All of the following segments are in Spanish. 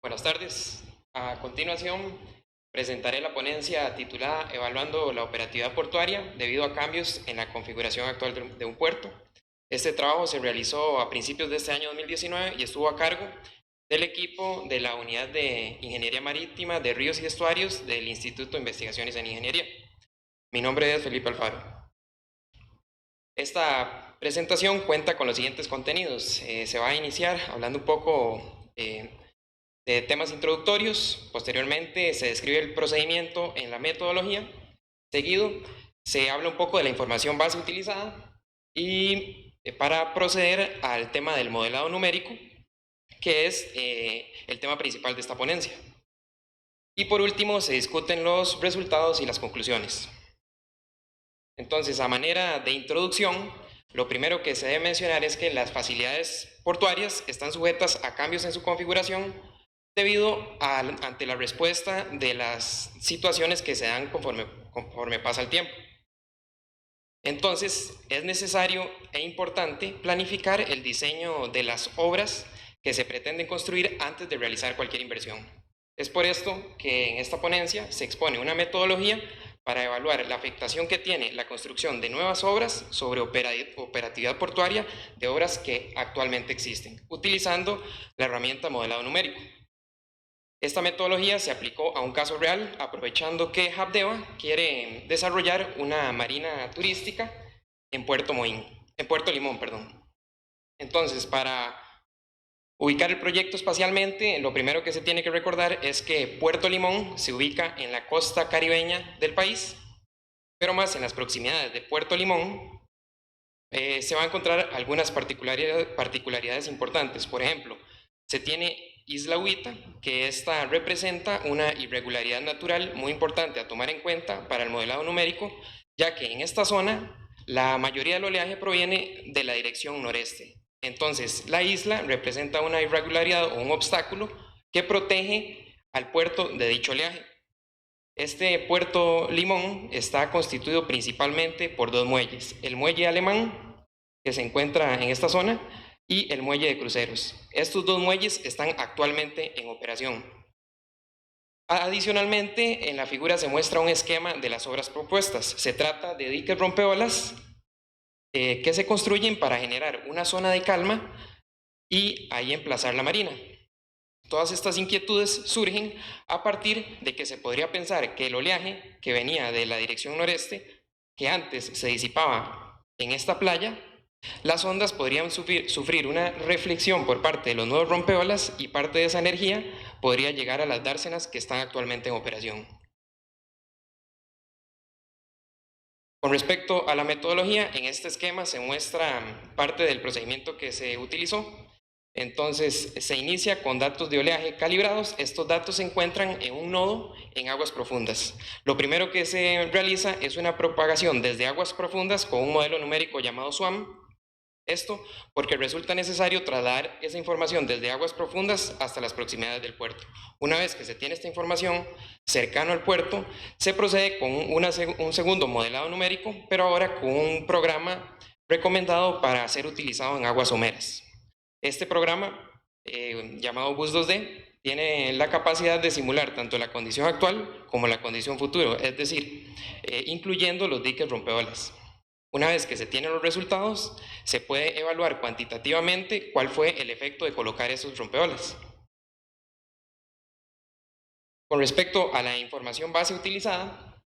Buenas tardes. A continuación, presentaré la ponencia titulada Evaluando la operatividad portuaria debido a cambios en la configuración actual de un puerto. Este trabajo se realizó a principios de este año 2019 y estuvo a cargo del equipo de la Unidad de Ingeniería Marítima de Ríos y Estuarios del Instituto de Investigaciones en Ingeniería. Mi nombre es Felipe Alfaro. Esta presentación cuenta con los siguientes contenidos. Se va a iniciar hablando un poco de temas introductorios. Posteriormente se describe el procedimiento en la metodología. Seguido se habla un poco de la información base utilizada y para proceder al tema del modelado numérico, que es el tema principal de esta ponencia. Y por último se discuten los resultados y las conclusiones. Entonces, a manera de introducción, lo primero que se debe mencionar es que las facilidades portuarias están sujetas a cambios en su configuración ante la respuesta de las situaciones que se dan conforme pasa el tiempo. Entonces, es necesario e importante planificar el diseño de las obras que se pretenden construir antes de realizar cualquier inversión. Es por esto que en esta ponencia se expone una metodología para evaluar la afectación que tiene la construcción de nuevas obras sobre operatividad portuaria de obras que actualmente existen, utilizando la herramienta modelado numérico. Esta metodología se aplicó a un caso real, aprovechando que Habdeba quiere desarrollar una marina turística en Puerto Limón. Entonces, para ubicar el proyecto espacialmente, lo primero que se tiene que recordar es que Puerto Limón se ubica en la costa caribeña del país, pero más en las proximidades de Puerto Limón se va a encontrar algunas particularidades importantes. Por ejemplo, se tiene Isla Huita, que esta representa una irregularidad natural muy importante a tomar en cuenta para el modelado numérico, ya que en esta zona la mayoría del oleaje proviene de la dirección noreste. Entonces, la isla representa una irregularidad o un obstáculo que protege al puerto de dicho oleaje. Este puerto Limón está constituido principalmente por dos muelles: el muelle alemán, que se encuentra en esta zona, y el muelle de cruceros. Estos dos muelles están actualmente en operación. Adicionalmente, en la figura se muestra un esquema de las obras propuestas. Se trata de diques rompeolas que se construyen para generar una zona de calma y ahí emplazar la marina. Todas estas inquietudes surgen a partir de que se podría pensar que el oleaje que venía de la dirección noreste, que antes se disipaba en esta playa, las ondas podrían sufrir una reflexión por parte de los nuevos rompeolas y parte de esa energía podría llegar a las dársenas que están actualmente en operación. Con respecto a la metodología, en este esquema se muestra parte del procedimiento que se utilizó. Entonces, se inicia con datos de oleaje calibrados. Estos datos se encuentran en un nodo en aguas profundas. Lo primero que se realiza es una propagación desde aguas profundas con un modelo numérico llamado SWAM. Esto porque resulta necesario trasladar esa información desde aguas profundas hasta las proximidades del puerto. Una vez que se tiene esta información cercano al puerto, se procede con un segundo modelado numérico, pero ahora con un programa recomendado para ser utilizado en aguas someras. Este programa, llamado Bus2D, tiene la capacidad de simular tanto la condición actual como la condición futura, es decir, incluyendo los diques rompeolas. Una vez que se tienen los resultados, se puede evaluar cuantitativamente cuál fue el efecto de colocar esos rompeolas. Con respecto a la información base utilizada,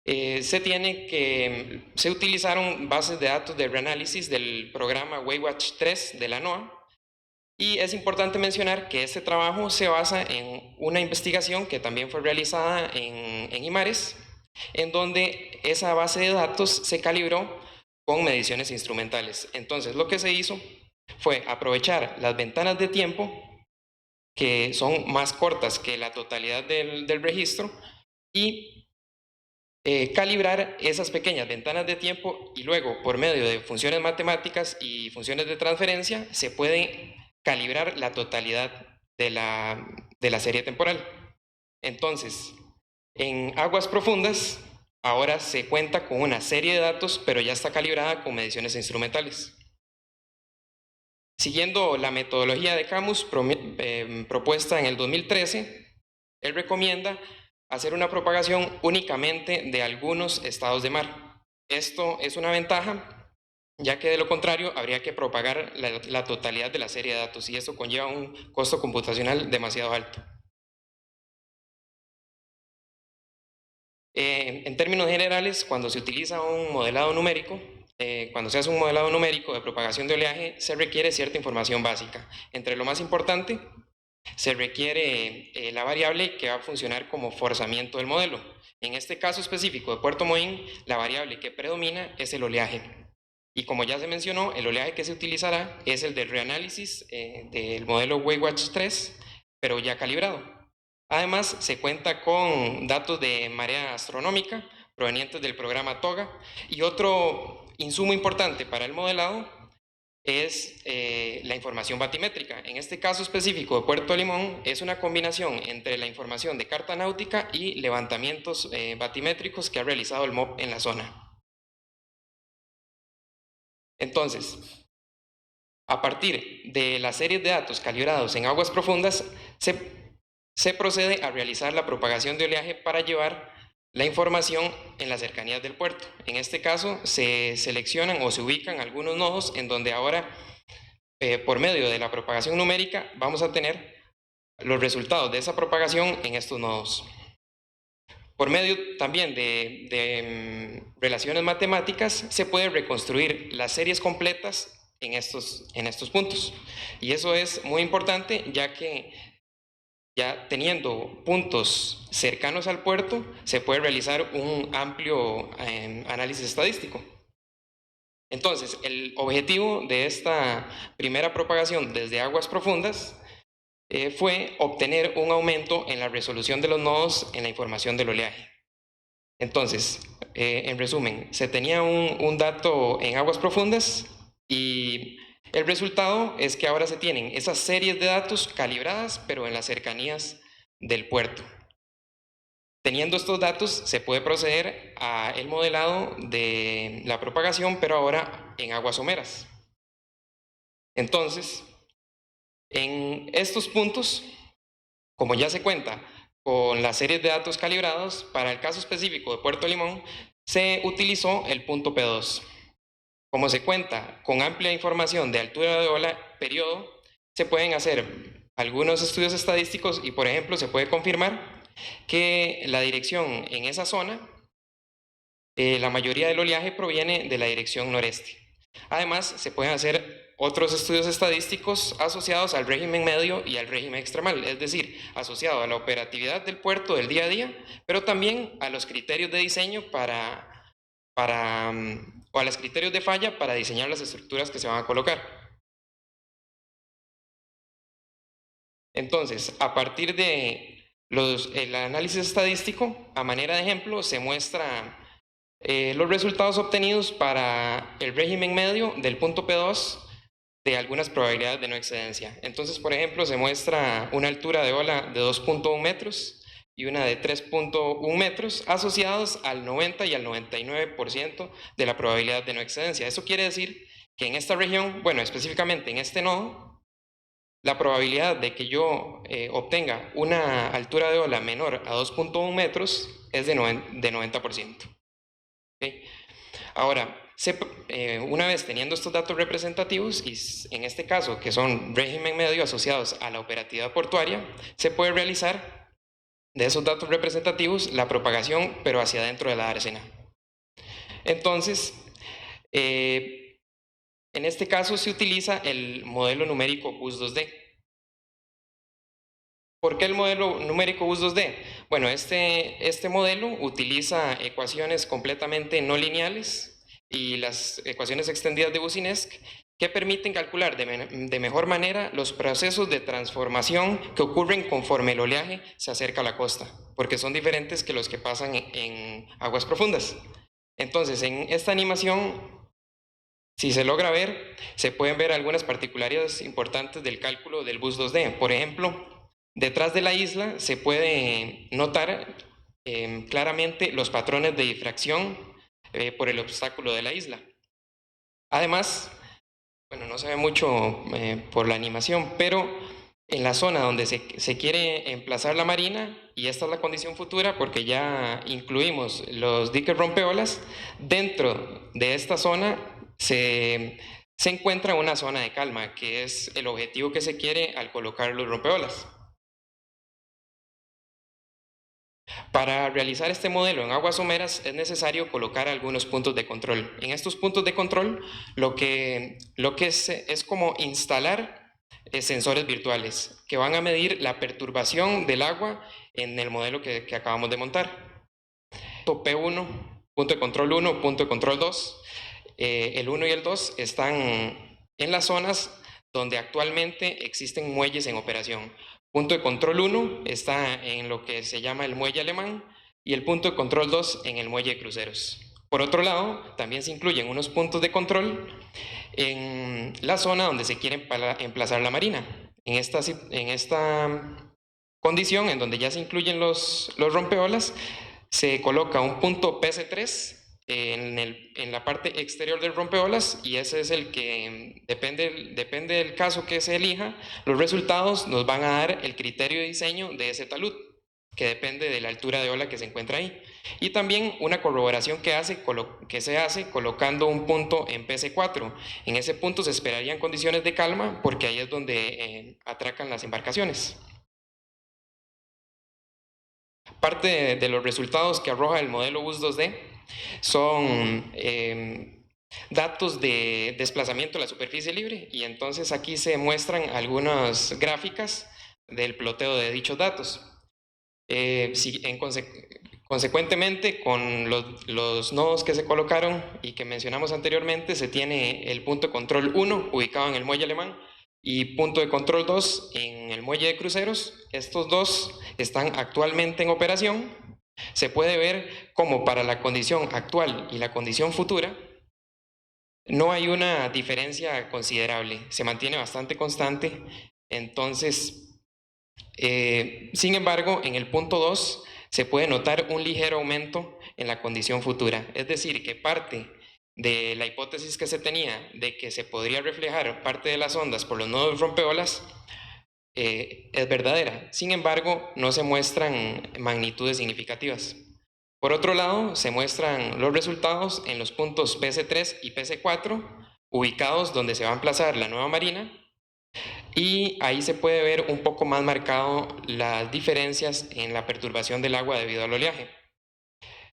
se utilizaron bases de datos de reanálisis del programa Waywatch 3 de la NOAA, y es importante mencionar que este trabajo se basa en una investigación que también fue realizada en IMARES, en donde esa base de datos se calibró con mediciones instrumentales. Entonces, lo que se hizo fue aprovechar las ventanas de tiempo, que son más cortas que la totalidad del registro, y calibrar esas pequeñas ventanas de tiempo, y luego, por medio de funciones matemáticas y funciones de transferencia, se puede calibrar la totalidad de la serie temporal. Entonces, en aguas profundas, ahora se cuenta con una serie de datos, pero ya está calibrada con mediciones instrumentales. Siguiendo la metodología de Camus propuesta en el 2013, él recomienda hacer una propagación únicamente de algunos estados de mar. Esto es una ventaja, ya que de lo contrario habría que propagar la totalidad de la serie de datos y eso conlleva un costo computacional demasiado alto. En términos generales, cuando se utiliza un modelado numérico, cuando se hace un modelado numérico de propagación de oleaje, se requiere cierta información básica. Entre lo más importante, se requiere la variable que va a funcionar como forzamiento del modelo. En este caso específico de Puerto Moín, la variable que predomina es el oleaje. Y como ya se mencionó, el oleaje que se utilizará es el del reanálisis del modelo WaveWatch 3, pero ya calibrado. Además, se cuenta con datos de marea astronómica provenientes del programa TOGA y otro insumo importante para el modelado es la información batimétrica. En este caso específico de Puerto Limón es una combinación entre la información de carta náutica y levantamientos batimétricos que ha realizado el MOP en la zona. Entonces, a partir de las series de datos calibrados en aguas profundas, se procede a realizar la propagación de oleaje para llevar la información en las cercanías del puerto. En este caso, se seleccionan o se ubican algunos nodos en donde ahora, por medio de la propagación numérica, vamos a tener los resultados de esa propagación en estos nodos. Por medio también de relaciones matemáticas, se puede reconstruir las series completas en estos puntos. Y eso es muy importante, ya que ya teniendo puntos cercanos al puerto, se puede realizar un amplio análisis estadístico. Entonces, el objetivo de esta primera propagación desde aguas profundas fue obtener un aumento en la resolución de los nodos en la información del oleaje. Entonces, en resumen, se tenía un dato en aguas profundas y el resultado es que ahora se tienen esas series de datos calibradas, pero en las cercanías del puerto. Teniendo estos datos, se puede proceder al modelado de la propagación, pero ahora en aguas someras. Entonces, en estos puntos, como ya se cuenta con las series de datos calibrados, para el caso específico de Puerto Limón, se utilizó el punto P2. Como se cuenta con amplia información de altura de ola, periodo, se pueden hacer algunos estudios estadísticos y, por ejemplo, se puede confirmar que la dirección en esa zona, la mayoría del oleaje proviene de la dirección noreste. Además, se pueden hacer otros estudios estadísticos asociados al régimen medio y al régimen extremal, es decir, asociado a la operatividad del puerto del día a día, pero también a los criterios de diseño o a los criterios de falla para diseñar las estructuras que se van a colocar. Entonces, a partir de el análisis estadístico, a manera de ejemplo, se muestra los resultados obtenidos para el régimen medio del punto P2 de algunas probabilidades de no excedencia. Entonces, por ejemplo, se muestra una altura de ola de 2.1 metros y una de 3.1 metros asociados al 90 y al 99% de la probabilidad de no excedencia. Eso quiere decir que en esta región, bueno, específicamente en este nodo, la probabilidad de que yo obtenga una altura de ola menor a 2.1 metros es de 90%. ¿Okay? Ahora, una vez teniendo estos datos representativos, y en este caso que son régimen medio asociados a la operatividad portuaria, se puede realizar de esos datos representativos la propagación, pero hacia adentro de la dársena. Entonces, en este caso se utiliza el modelo numérico BUS2D. ¿Por qué el modelo numérico BUS2D? Bueno, este modelo utiliza ecuaciones completamente no lineales y las ecuaciones extendidas de Boussinesq que permiten calcular de mejor manera los procesos de transformación que ocurren conforme el oleaje se acerca a la costa, porque son diferentes que los que pasan en aguas profundas. Entonces, en esta animación, si se logra ver, se pueden ver algunas particularidades importantes del cálculo del BUS2D. Por ejemplo, detrás de la isla se puede notar claramente los patrones de difracción por el obstáculo de la isla. Además, Bueno, no se ve mucho por la animación, pero en la zona donde se quiere emplazar la marina, y esta es la condición futura porque ya incluimos los diques rompeolas, dentro de esta zona se encuentra una zona de calma, que es el objetivo que se quiere al colocar los rompeolas. Para realizar este modelo en aguas someras es necesario colocar algunos puntos de control. En estos puntos de control lo que es como instalar sensores virtuales que van a medir la perturbación del agua en el modelo que acabamos de montar. P1, punto de control 1, punto de control 2. El 1 y el 2 están en las zonas donde actualmente existen muelles en operación. Punto de control 1 está en lo que se llama el muelle alemán y el punto de control 2 en el muelle de cruceros. Por otro lado, también se incluyen unos puntos de control en la zona donde se quiere emplazar la marina. En esta condición, en donde ya se incluyen los rompeolas, se coloca un punto PC3 en la parte exterior del rompeolas, y ese es el que depende del caso que se elija. Los resultados nos van a dar el criterio de diseño de ese talud, que depende de la altura de ola que se encuentra ahí. Y también una corroboración que se hace colocando un punto en PC4. En ese punto se esperarían condiciones de calma porque ahí es donde atracan las embarcaciones. Parte de los resultados que arroja el modelo BUS 2D son datos de desplazamiento de la superficie libre, y entonces aquí se muestran algunas gráficas del ploteo de dichos datos. Consecuentemente, con los nodos que se colocaron y que mencionamos anteriormente, se tiene el punto de control 1 ubicado en el muelle alemán y punto de control 2 en el muelle de cruceros. Estos dos están actualmente en operación. Se puede ver cómo para la condición actual y la condición futura no hay una diferencia considerable, se mantiene bastante constante. Entonces, sin embargo, en el punto 2 se puede notar un ligero aumento en la condición futura, es decir, que parte de la hipótesis que se tenía de que se podría reflejar parte de las ondas por los nodos rompeolas es verdadera. Sin embargo, no se muestran magnitudes significativas. Por otro lado, se muestran los resultados en los puntos PC3 y PC4, ubicados donde se va a emplazar la nueva marina, y ahí se puede ver un poco más marcado las diferencias en la perturbación del agua debido al oleaje.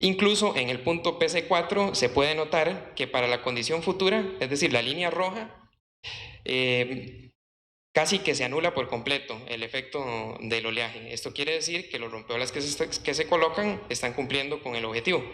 Incluso en el punto PC4 se puede notar que para la condición futura, es decir, la línea roja, casi que se anula por completo el efecto del oleaje. Esto quiere decir que los rompeolas que se colocan están cumpliendo con el objetivo.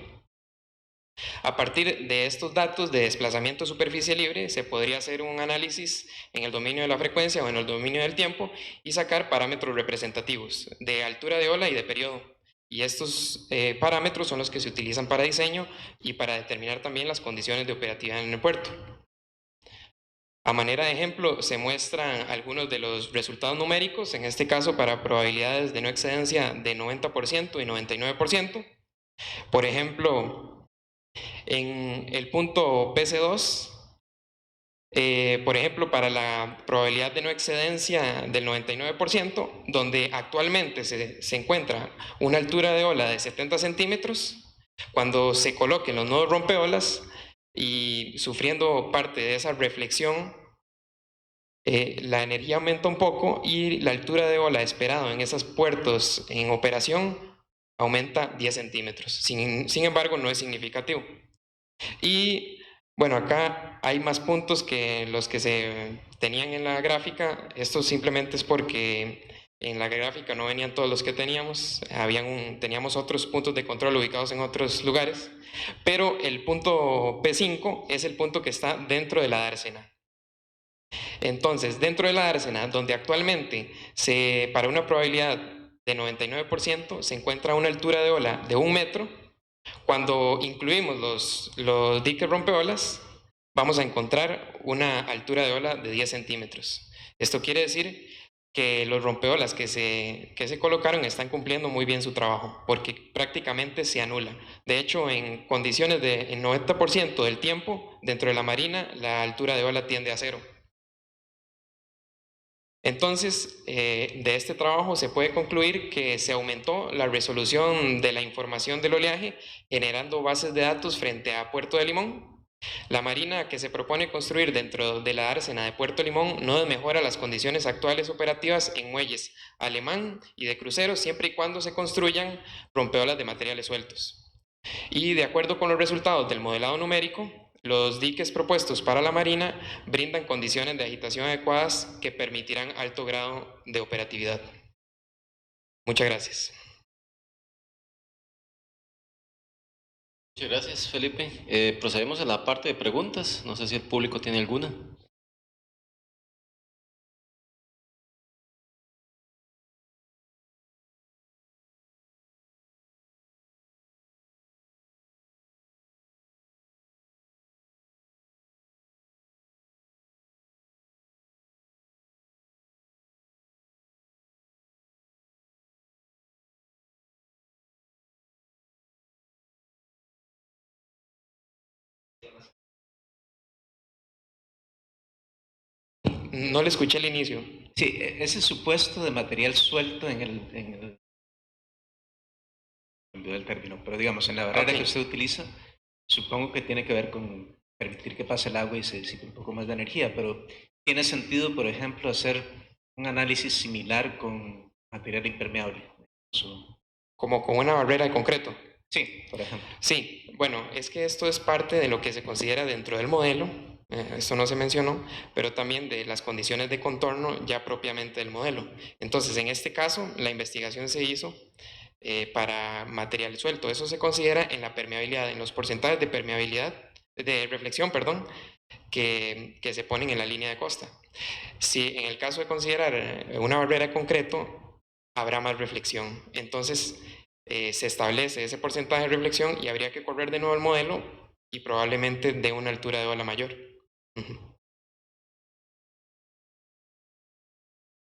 A partir de estos datos de desplazamiento de superficie libre, se podría hacer un análisis en el dominio de la frecuencia o en el dominio del tiempo y sacar parámetros representativos de altura de ola y de periodo. Y estos parámetros son los que se utilizan para diseño y para determinar también las condiciones de operatividad en el puerto. A manera de ejemplo, se muestran algunos de los resultados numéricos, en este caso para probabilidades de no excedencia de 90% y 99%. Por ejemplo, en el punto PC2, por ejemplo, para la probabilidad de no excedencia del 99%, donde actualmente se encuentra una altura de ola de 70 centímetros, cuando se coloquen los nodos rompeolas y sufriendo parte de esa reflexión, la energía aumenta un poco y la altura de ola esperado en esos puertos en operación aumenta 10 centímetros. Sin embargo, no es significativo. Y bueno, acá hay más puntos que los que se tenían en la gráfica. Esto simplemente es porque en la gráfica no venían todos los que teníamos. Teníamos otros puntos de control ubicados en otros lugares. Pero el punto P5 es el punto que está dentro de la dársena. Entonces, dentro de la dársena, donde actualmente para una probabilidad de 99% se encuentra una altura de ola de 1 metro, cuando incluimos los diques rompeolas, vamos a encontrar una altura de ola de 10 centímetros. Esto quiere decir que los rompeolas que se colocaron están cumpliendo muy bien su trabajo, porque prácticamente se anula. De hecho, en condiciones de en 90% del tiempo, dentro de la marina, la altura de ola tiende a cero. Entonces, de este trabajo se puede concluir que se aumentó la resolución de la información del oleaje, generando bases de datos frente a Puerto de Limón. La marina que se propone construir dentro de la dársena de Puerto Limón no desmejora las condiciones actuales operativas en muelles alemán y de cruceros, siempre y cuando se construyan rompeolas de materiales sueltos. Y de acuerdo con los resultados del modelado numérico, los diques propuestos para la Marina brindan condiciones de agitación adecuadas que permitirán alto grado de operatividad. Muchas gracias. Muchas gracias, Felipe. Procedemos a la parte de preguntas. No sé si el público tiene alguna. No le escuché el inicio. Sí, ese supuesto de material suelto en el cambio del término, pero digamos, en la barrera que usted utiliza, supongo que tiene que ver con permitir que pase el agua y se disipe un poco más de energía, pero ¿tiene sentido, por ejemplo, hacer un análisis similar con material impermeable? Como con una barrera de concreto. Sí, por ejemplo. Sí, bueno, es que esto es parte de lo que se considera dentro del modelo, esto no se mencionó, pero también de las condiciones de contorno ya propiamente del modelo. Entonces, en este caso, la investigación se hizo para material suelto. Eso se considera en la permeabilidad, en los porcentajes de permeabilidad, de reflexión, perdón, que se ponen en la línea de costa. Si en el caso de considerar una barrera de concreto, habrá más reflexión. Entonces, se establece ese porcentaje de reflexión y habría que correr de nuevo el modelo y probablemente de una altura de ola mayor.